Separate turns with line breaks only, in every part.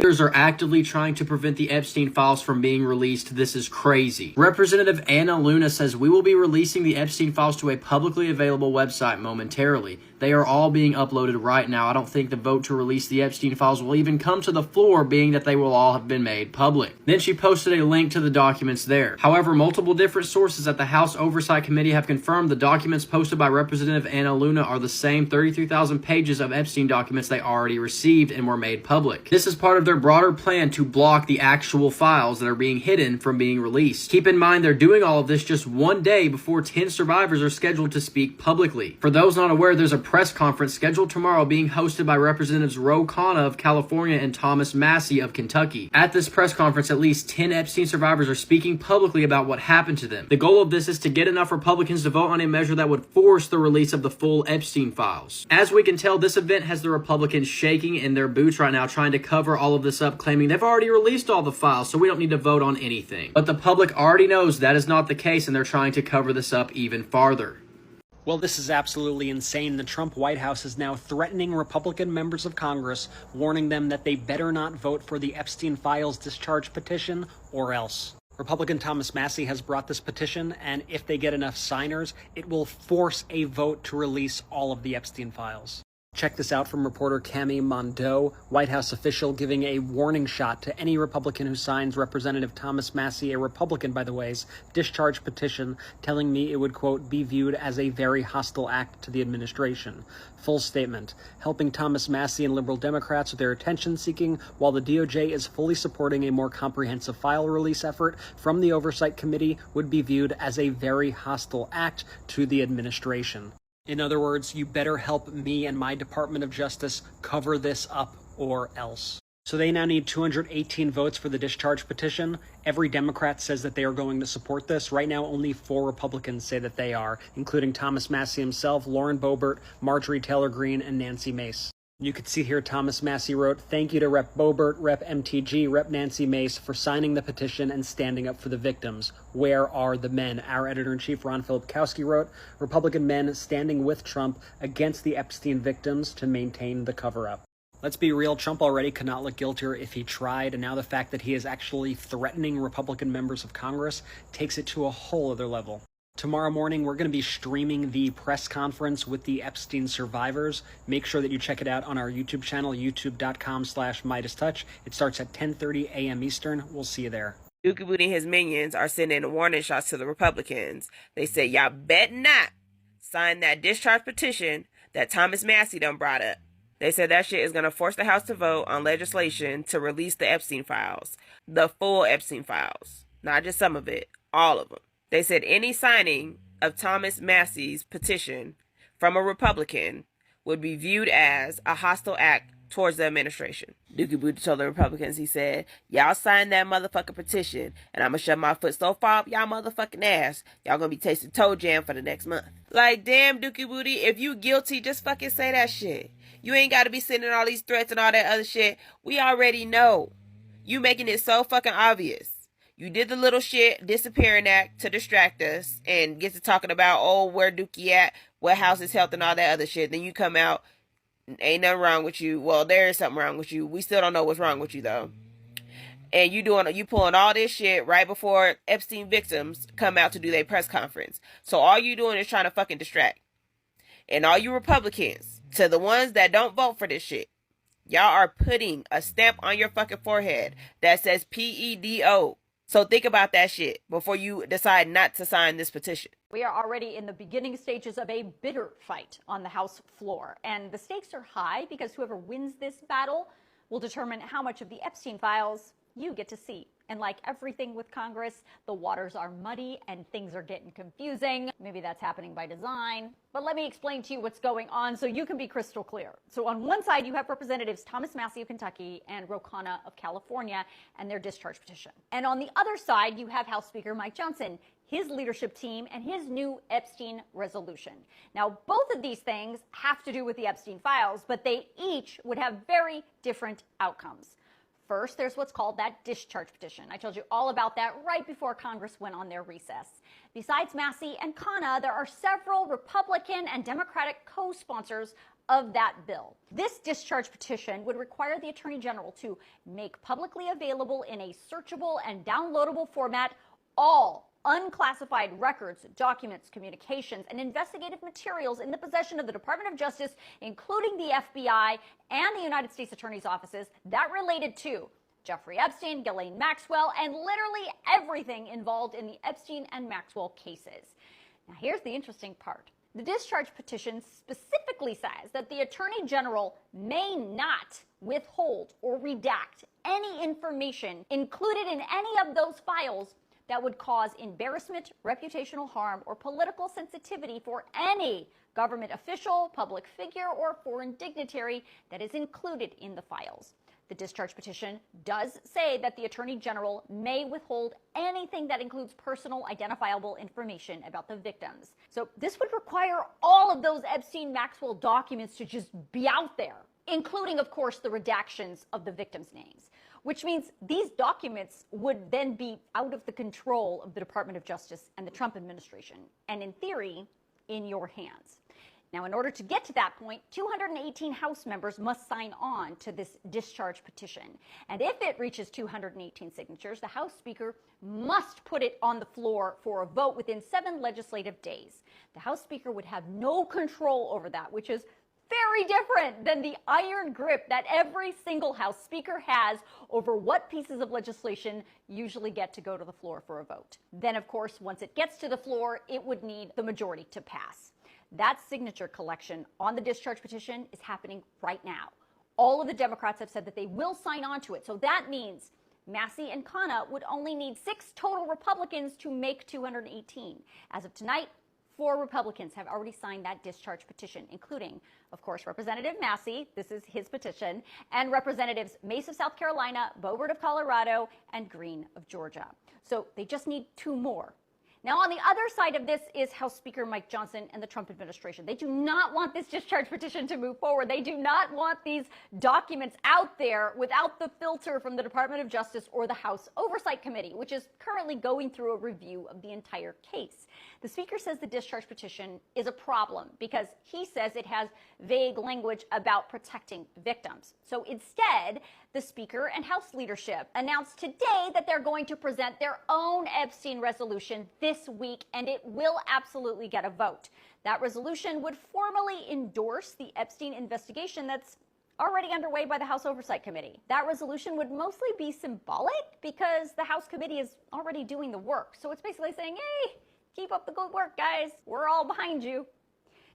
Senators are actively trying to prevent the Epstein files from being released. This is crazy. Representative Anna Luna says we will be releasing the Epstein files to a publicly available website momentarily. They are all being uploaded right now. I don't think the vote to release the Epstein files will even come to the floor, being that they will all have been made public. Then she posted a link to the documents there. However, multiple different sources at the House Oversight Committee have confirmed the documents posted by Representative Anna Luna are the same 33,000 pages of Epstein documents they already received and were made public. This is part of their broader plan to block the actual files that are being hidden from being released. Keep in mind, they're doing all of this just one day before 10 survivors are scheduled to speak publicly. For those not aware, there's a press conference scheduled tomorrow being hosted by Representatives Ro Khanna of California and Thomas Massie of Kentucky. At this press conference, at least 10 Epstein survivors are speaking publicly about what happened to them. The goal of this is to get enough Republicans to vote on a measure that would force the release of the full Epstein files. As we can tell, this event has the Republicans shaking in their boots right now, trying to cover all of this up, claiming they've already released all the files, so we don't need to vote on anything. But the public already knows that is not the case, and they're trying to cover this up even farther.
Well, this is absolutely insane. The Trump White House is now threatening Republican members of Congress, warning them that they better not vote for the Epstein Files discharge petition or else. Republican Thomas Massie has brought this petition, and if they get enough signers, it will force a vote to release all of the Epstein Files. Check this out from reporter Cami Mondeau, White House official giving a warning shot to any Republican who signs Representative Thomas Massie, a Republican by the way's, discharge petition, telling me it would, quote, be viewed as a very hostile act to the administration. Full statement. Helping Thomas Massie and liberal Democrats with their attention seeking, while the DOJ is fully supporting a more comprehensive file release effort from the Oversight Committee, would be viewed as a very hostile act to the administration. In other words, you better help me and my Department of Justice cover this up or else. So they now need 218 votes for the discharge petition. Every Democrat says that they are going to support this. Right now, only 4 Republicans say that they are, including Thomas Massie himself, Lauren Boebert, Marjorie Taylor Greene, and Nancy Mace. You can see here Thomas Massie wrote, "Thank you to Rep. Boebert, Rep. MTG, Rep. Nancy Mace for signing the petition and standing up for the victims. Where are the men?" Our editor-in-chief Ron Filipkowski wrote, "Republican men standing with Trump against the Epstein victims to maintain the cover-up." Let's be real, Trump already could not look guiltier if he tried, and now the fact that he is actually threatening Republican members of Congress takes it to a whole other level. Tomorrow morning, we're going to be streaming the press conference with the Epstein survivors. Make sure that you check it out on our YouTube channel, youtube.com/MidasTouch. It starts at 10:30 a.m. Eastern. We'll see you there.
Dookie Booty and his minions are sending warning shots to the Republicans. They say, y'all bet not sign that discharge petition that Thomas Massie done brought up. They said that shit is going to force the House to vote on legislation to release the Epstein files. The full Epstein files. Not just some of it. All of them. They said any signing of Thomas Massie's petition from a Republican would be viewed as a hostile act towards the administration. Dookie Booty told the Republicans, he said, y'all sign that motherfucking petition, and I'm going to shove my foot so far up y'all motherfucking ass, y'all going to be tasting toe jam for the next month. Like, damn, Dookie Booty, if you guilty, just fucking say that shit. You ain't got to be sending all these threats and all that other shit. We already know. You making it so fucking obvious. You did the little shit disappearing act to distract us and get to talking about, oh, where Dookie at, what house is health and all that other shit. Then you come out, ain't nothing wrong with you. Well, there is something wrong with you. We still don't know what's wrong with you though. And you pulling all this shit right before Epstein victims come out to do their press conference. So all you doing is trying to fucking distract. And all you Republicans, to the ones that don't vote for this shit, y'all are putting a stamp on your fucking forehead that says PEDO. So think about that shit before you decide not to sign this petition.
We are already in the beginning stages of a bitter fight on the House floor. And the stakes are high because whoever wins this battle will determine how much of the Epstein files you get to see. And like everything with Congress, the waters are muddy and things are getting confusing. Maybe that's happening by design. But let me explain to you what's going on so you can be crystal clear. So on one side, you have Representatives Thomas Massie of Kentucky and Ro Khanna of California and their discharge petition. And on the other side, you have House Speaker Mike Johnson, his leadership team, and his new Epstein resolution. Now, both of these things have to do with the Epstein files, but they each would have very different outcomes. First, there's what's called that discharge petition. I told you all about that right before Congress went on their recess. Besides Massie and Khanna, there are several Republican and Democratic co-sponsors of that bill. This discharge petition would require the Attorney General to make publicly available in a searchable and downloadable format all unclassified records, documents, communications, and investigative materials in the possession of the Department of Justice, including the FBI and the United States Attorney's offices, that related to Jeffrey Epstein, Ghislaine Maxwell, and literally everything involved in the Epstein and Maxwell cases. Now, here's the interesting part. The discharge petition specifically says that the Attorney General may not withhold or redact any information included in any of those files that would cause embarrassment, reputational harm, or political sensitivity for any government official, public figure, or foreign dignitary that is included in the files. The discharge petition does say that the Attorney General may withhold anything that includes personal identifiable information about the victims. So this would require all of those Epstein-Maxwell documents to just be out there, including, of course, the redactions of the victims' names, which means these documents would then be out of the control of the Department of Justice and the Trump administration, and in theory, in your hands. Now, in order to get to that point, 218 House members must sign on to this discharge petition. And if it reaches 218 signatures, the House Speaker must put it on the floor for a vote within 7 legislative days. The House Speaker would have no control over that, which is very different than the iron grip that every single House Speaker has over what pieces of legislation usually get to go to the floor for a vote. Then, of course, once it gets to the floor, it would need the majority to pass. That signature collection on the discharge petition is happening right now. All of the Democrats have said that they will sign on to it. So that means Massey and Khanna would only need 6 total Republicans to make 218. As of tonight, 4 Republicans have already signed that discharge petition, including, of course, Representative Massey, this is his petition, and Representatives Mace of South Carolina, Boebert of Colorado, and Green of Georgia. So they just need 2 more. Now, on the other side of this is House Speaker Mike Johnson and the Trump administration. They do not want this discharge petition to move forward. They do not want these documents out there without the filter from the Department of Justice or the House Oversight Committee, which is currently going through a review of the entire case. The Speaker says the discharge petition is a problem because he says it has vague language about protecting victims. So instead, the Speaker and House leadership announced today that they're going to present their own Epstein resolution this week, and it will absolutely get a vote. That resolution would formally endorse the Epstein investigation that's already underway by the House Oversight Committee. That resolution would mostly be symbolic because the House committee is already doing the work. So it's basically saying, hey, keep up the good work, guys. We're all behind you.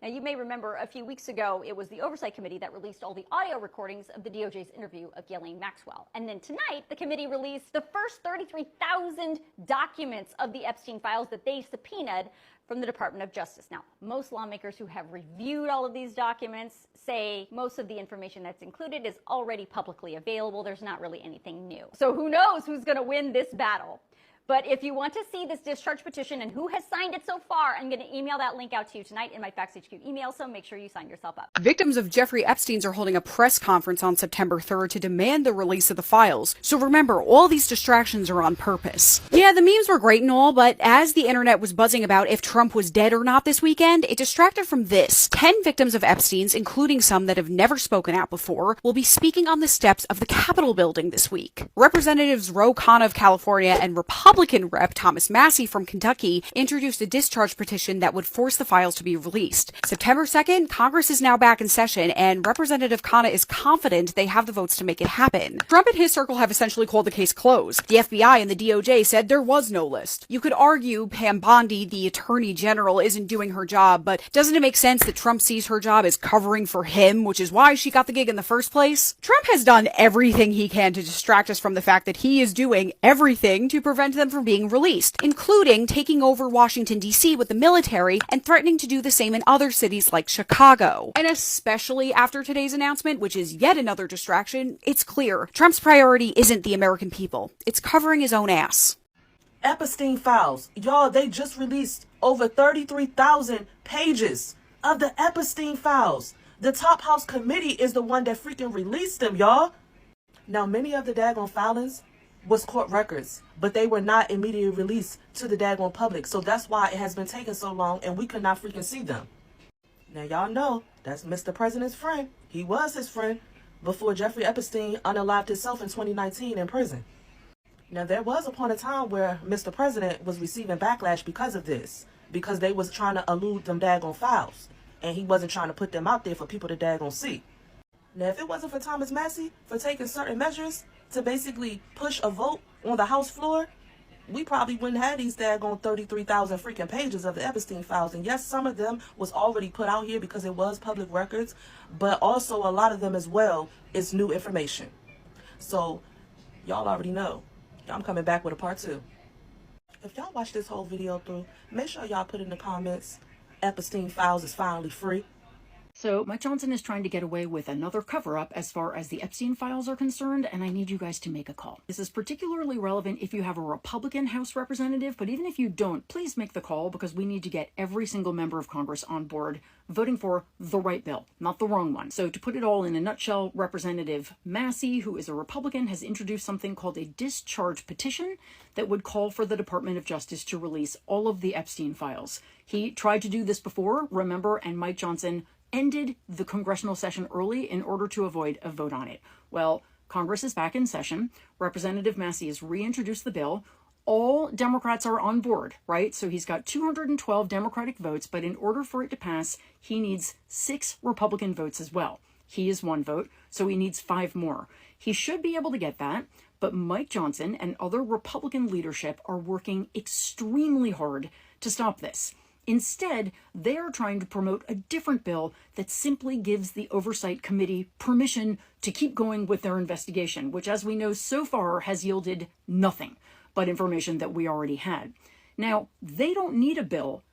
Now, you may remember a few weeks ago, it was the Oversight Committee that released all the audio recordings of the DOJ's interview of Ghislaine Maxwell. And then tonight, the committee released the first 33,000 documents of the Epstein files that they subpoenaed from the Department of Justice. Now, most lawmakers who have reviewed all of these documents say most of the information that's included is already publicly available. There's not really anything new. So who knows who's going to win this battle? But if you want to see this discharge petition and who has signed it so far, I'm going to email that link out to you tonight in my Facts HQ email, so make sure you sign yourself up.
Victims of Jeffrey Epstein's are holding a press conference on September 3rd to demand the release of the files. So remember, all these distractions are on purpose. Yeah, the memes were great and all, but as the internet was buzzing about if Trump was dead or not this weekend, it distracted from this. 10 victims of Epstein's, including some that have never spoken out before, will be speaking on the steps of the Capitol building this week. Representatives Ro Khanna of California and Republican Rep. Thomas Massey from Kentucky introduced a discharge petition that would force the files to be released. September 2nd, Congress is now back in session, and Representative Khanna is confident they have the votes to make it happen. Trump and his circle have essentially called the case closed. The FBI and the DOJ said there was no list. You could argue Pam Bondi, the Attorney General, isn't doing her job, but doesn't it make sense that Trump sees her job as covering for him, which is why she got the gig in the first place? Trump has done everything he can to distract us from the fact that he is doing everything to prevent them from being released, including taking over Washington, D.C. with the military and threatening to do the same in other cities like Chicago. And especially after today's announcement, which is yet another distraction, it's clear Trump's priority isn't the American people. It's covering his own ass.
Epstein Files. Y'all, they just released over 33,000 pages of the Epstein Files. The top house committee is the one that freaking released them, y'all. Now, many of the daggone filings was court records, but they were not immediately released to the daggone public. So that's why it has been taking so long and we could not freaking see them. Now, y'all know That's Mr. President's friend. He was his friend before Jeffrey Epstein unalived himself in 2019 in prison. Now, there was upon a time where Mr. President was receiving backlash because of this, because they was trying to elude them daggone files, and he wasn't trying to put them out there for people to daggone see. Now, if it wasn't for Thomas Massie for taking certain measures to basically push a vote on the House floor, we probably wouldn't have these daggone 33,000 freaking pages of the Epstein files. And yes, some of them was already put out here because it was public records, but also a lot of them as well is new information. So y'all already know. I'm coming back with a part 2. If y'all watch this whole video through, make sure y'all put in the comments, Epstein Files is finally free.
So Mike Johnson is trying to get away with another cover-up as far as the Epstein files are concerned, and I need you guys to make a call. This is particularly relevant if you have a Republican House representative, but even if you don't, please make the call, because we need to get every single member of Congress on board voting for the right bill, not the wrong one. So to put it all in a nutshell, Representative Massie, who is a Republican, has introduced something called a discharge petition that would call for the Department of Justice to release all of the Epstein files. He tried to do this before, remember, and Mike Johnson ended the congressional session early in order to avoid a vote on it. Well, Congress is back in session. Representative Massie has reintroduced the bill. All Democrats are on board, right? So he's got 212 Democratic votes, but in order for it to pass, he needs 6 Republican votes as well. He is 1 vote, so he needs 5 more. He should be able to get that, but Mike Johnson and other Republican leadership are working extremely hard to stop this. Instead, they are trying to promote a different bill that simply gives the Oversight Committee permission to keep going with their investigation, which, as we know, so far has yielded nothing but information that we already had. Now, they don't need a bill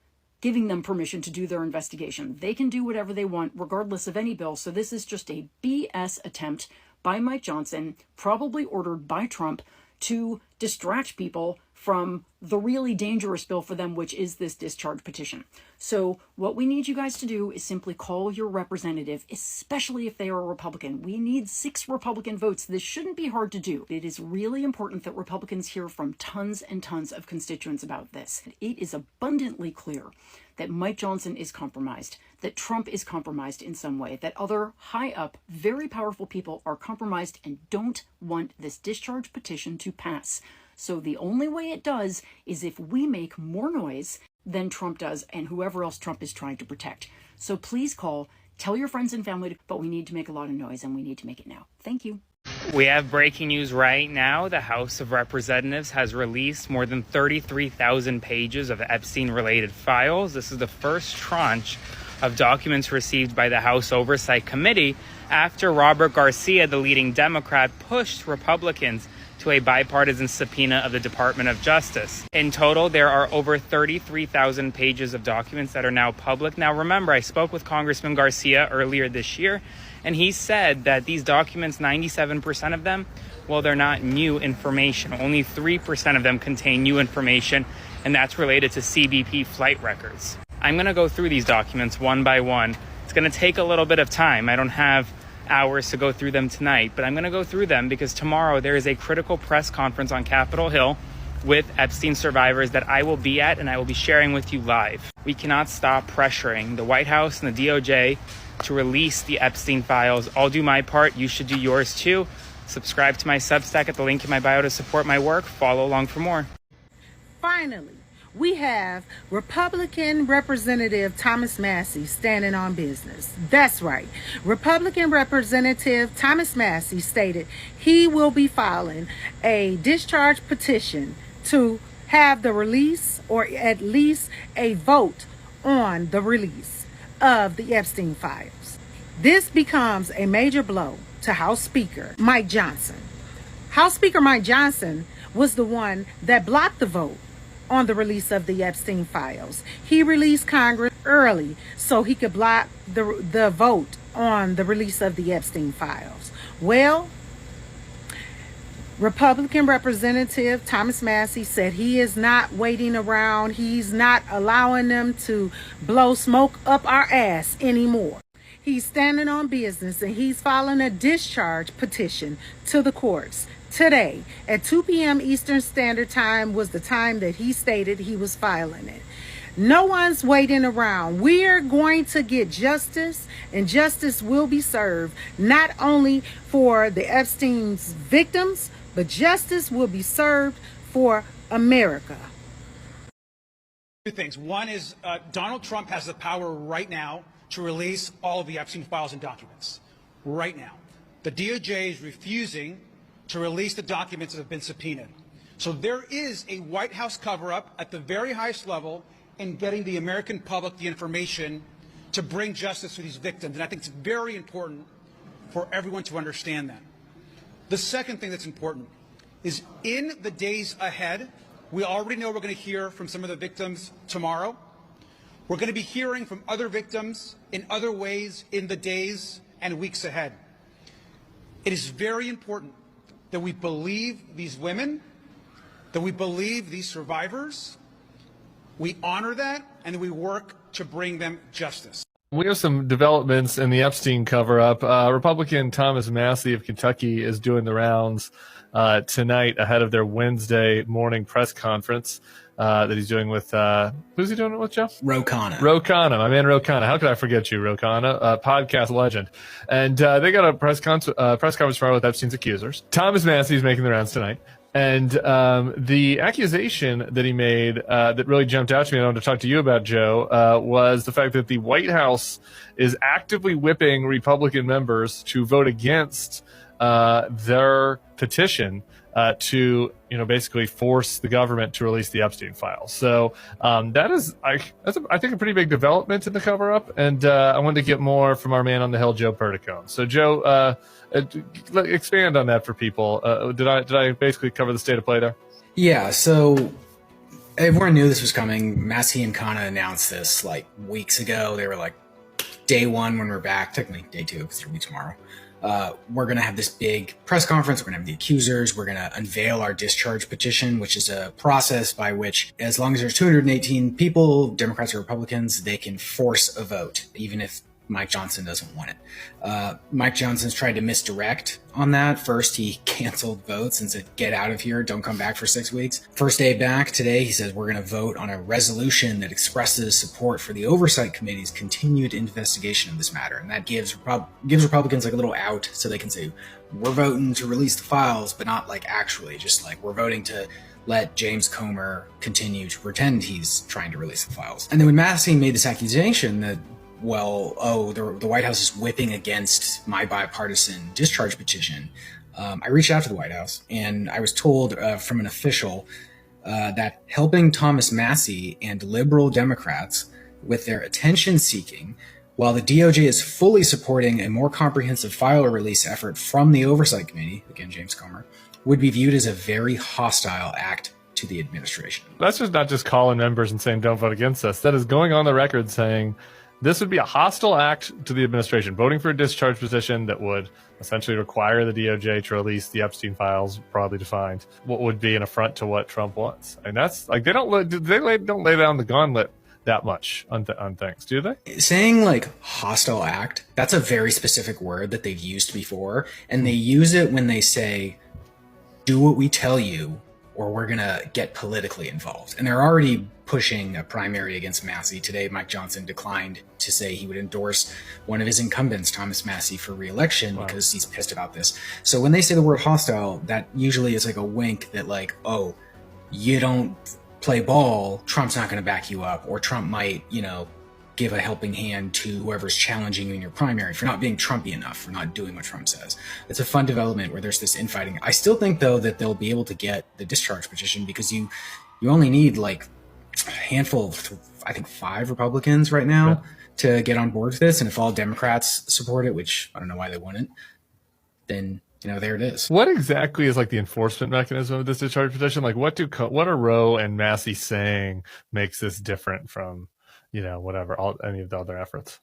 giving them permission to do their investigation. They can do whatever they want, regardless of any bill, so this is just a BS attempt by Mike Johnson, probably ordered by Trump, to distract people from the really dangerous bill for them, which is this discharge petition. So what we need you guys to do is simply call your representative, especially if they are a Republican. We need 6 Republican votes. This shouldn't be hard to do. It is really important that Republicans hear from tons and tons of constituents about this. It is abundantly clear that Mike Johnson is compromised, that Trump is compromised in some way, that other high up, very powerful people are compromised and don't want this discharge petition to pass. So the only way it does is if we make more noise than Trump does and whoever else Trump is trying to protect. So please call, tell your friends and family, but we need to make a lot of noise and we need to make it now. Thank you.
We have breaking news right now. The House of Representatives has released more than 33,000 pages of Epstein-related files. This is the first tranche of documents received by the House Oversight Committee after Robert Garcia, the leading Democrat, pushed Republicans to a bipartisan subpoena of the Department of Justice. In total, there are over 33,000 pages of documents that are now public. Now, remember, I spoke with Congressman Garcia earlier this year, and he said that these documents, 97% of them, well, they're not new information. Only 3% of them contain new information, and that's related to CBP flight records. I'm going to go through these documents one by one. It's going to take a little bit of time. I don't have hours to go through them tonight, but I'm going to go through them because tomorrow there is a critical press conference on Capitol Hill with Epstein survivors that I will be at and I will be sharing with you live. We cannot stop pressuring the White House and the DOJ to release the Epstein files. I'll do my part. You should do yours too. Subscribe to my Substack at the link in my bio to support my work. Follow along for more.
Finally, we have Republican Representative Thomas Massie standing on business. That's right. Republican Representative Thomas Massie stated he will be filing a discharge petition to have the release, or at least a vote on the release of the Epstein files. This becomes a major blow to House Speaker Mike Johnson. House Speaker Mike Johnson was the one that blocked the vote on the release of the Epstein files. He released Congress early so he could block the vote on the release of the Epstein files. Well, Republican Representative Thomas Massie said he is not waiting around. He's not allowing them to blow smoke up our ass anymore. He's standing on business and he's filing a discharge petition to the courts. Today, at 2 p.m. Eastern Standard Time was the time that he stated he was filing it. No one's waiting around. We're going to get justice, and justice will be served, not only for the Epstein's victims, but justice will be served for America.
Two things. One is Donald Trump has the power right now to release all of the Epstein files and documents. Right now. The DOJ is refusing to release the documents that have been subpoenaed. So there is a White House cover-up at the very highest level in getting the American public the information to bring justice to these victims. And I think it's very important for everyone to understand that. The second thing that's important is in the days ahead, we already know we're going to hear from some of the victims tomorrow. We're going to be hearing from other victims in other ways in the days and weeks ahead. It is very important that we believe these women, that we believe these survivors, we honor that, and we work to bring them justice.
We have some developments in the Epstein cover-up. Republican Thomas Massey of Kentucky is doing the rounds tonight ahead of their Wednesday morning press conference that he's doing with, who's he doing it with, Joe?
Ro Khanna, my
man Ro Khanna. How could I forget you, Ro Khanna, podcast legend. And they got a press conference tomorrow with Epstein's accusers. Thomas Massey is making the rounds tonight. And the accusation that he made that really jumped out to me, and I want to talk to you about, Joe, was the fact that the White House is actively whipping Republican members to vote against their petition to, basically force the government to release the Epstein files. So that is, I think, a pretty big development in the cover-up. And I wanted to get more from our man on the Hill, Joe Perticone. So, Joe, expand on that for people. Did I basically cover the state of play there?
Yeah, so everyone knew this was coming. Massey and Khanna announced this like weeks ago. They were like, day one when we're back, technically day two because it'll be tomorrow. We're going to have this big press conference. We're going to have the accusers. We're going to unveil our discharge petition, which is a process by which, as long as there's 218 people, Democrats or Republicans, they can force a vote, even if Mike Johnson doesn't want it. Mike Johnson's tried to misdirect on that. First, he canceled votes and said, get out of here. Don't come back for 6 weeks. First day back today, he says, we're going to vote on a resolution that expresses support for the Oversight Committee's continued investigation of this matter. And that gives Republicans like a little out so they can say, we're voting to release the files, but not like actually, just like we're voting to let James Comer continue to pretend he's trying to release the files. And then when Massey made this accusation that, the White House is whipping against my bipartisan discharge petition, I reached out to the White House and I was told from an official that helping Thomas Massey and liberal Democrats with their attention seeking, while the DOJ is fully supporting a more comprehensive file release effort from the Oversight Committee, again, James Comer, would be viewed as a very hostile act to the administration.
That's just not just calling members and saying, don't vote against us. That is going on the record saying, this would be a hostile act to the administration, voting for a discharge petition that would essentially require the DOJ to release the Epstein files, broadly defined, what would be an affront to what Trump wants. And that's like, they don't lay down the gauntlet that much on things, do they?
Saying like hostile act, that's a very specific word that they've used before. And they use it when they say, do what we tell you, or we're going to get politically involved. And they're already pushing a primary against Massey. Today, Mike Johnson declined to say he would endorse one of his incumbents, Thomas Massey, for re-election because he's pissed about this. So when they say the word hostile, that usually is like a wink that like, oh, you don't play ball, Trump's not going to back you up, or Trump might, give a helping hand to whoever's challenging you in your primary for not being Trumpy enough, for not doing what Trump says. It's a fun development where there's this infighting. I still think, though, that they'll be able to get the discharge petition because you only need like a handful of, I think, 5 Republicans right now to get on board with this. And if all Democrats support it, which I don't know why they wouldn't, then there it is.
What exactly is like the enforcement mechanism of this discharge petition? Like what are Roe and Massey saying makes this different from, any of the other efforts?